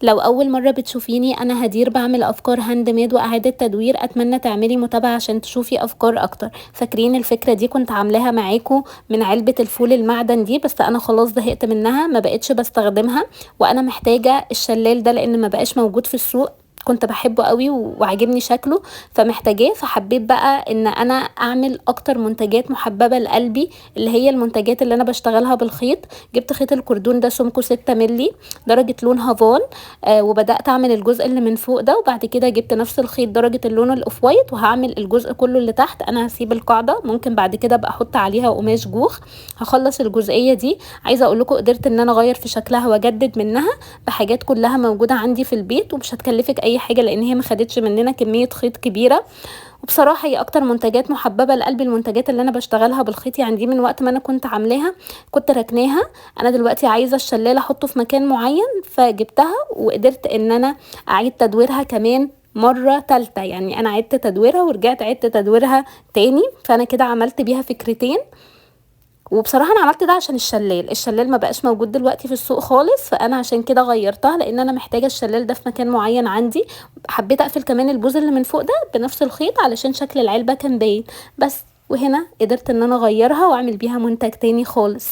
لو أول مرة بتشوفيني، أنا هدير بعمل أفكار هاند ميد وإعادة تدوير. أتمنى تعملي متابعة عشان تشوفي أفكار أكتر. فاكرين الفكرة دي كنت عاملاها معاكم من علبة الفول المعدن دي، بس أنا خلاص زهقت منها ما بقتش بستخدمها، وأنا محتاجة الشلال ده لأن ما بقاش موجود في السوق. كنت بحبه قوي وعجبني شكله فمحتاجاه، فحبيت بقى ان انا اعمل اكتر منتجات محببة لقلبي، اللي هي المنتجات اللي انا بشتغلها بالخيط. جبت خيط الكردون ده سمكه 6 مللي درجة لون هافال. وبدأت اعمل الجزء اللي من فوق ده، وبعد كده جبت نفس الخيط درجة اللون الاوف وايت وهعمل الجزء كله اللي تحت. انا هسيب القاعدة، ممكن بعد كده ابقى احط عليها قماش جوخ. هخلص الجزئية دي. عايزة اقول لكم قدرت ان انا اغير في شكلها واجدد منها بحاجات كلها موجودة عندي في البيت، ومش هتكلفك اي حاجة لان هي ما خدتش مننا كمية خيط كبيرة. وبصراحة هي اكتر منتجات محببة لقلبي المنتجات اللي انا بشتغلها بالخيط، يعني دي من وقت ما انا كنت عاملاها كنت ركناها. انا دلوقتي عايزة الشلال احطه في مكان معين، فجبتها وقدرت ان انا اعيد تدويرها كمان مرة تالتة. يعني انا عدت تدويرها ورجعت عدت تدويرها تاني، فانا كده عملت بيها فكرتين. وبصراحة انا عملت ده عشان الشلال ما بقاش موجود دلوقتي في السوق خالص، فانا عشان كده غيرتها لان انا محتاجة الشلال ده في مكان معين عندي. حبيت اقفل كمان البوز اللي من فوق ده بنفس الخيط علشان شكل العلبة كان باين بس. وهنا قدرت ان انا اغيرها واعمل بيها منتج تاني خالص.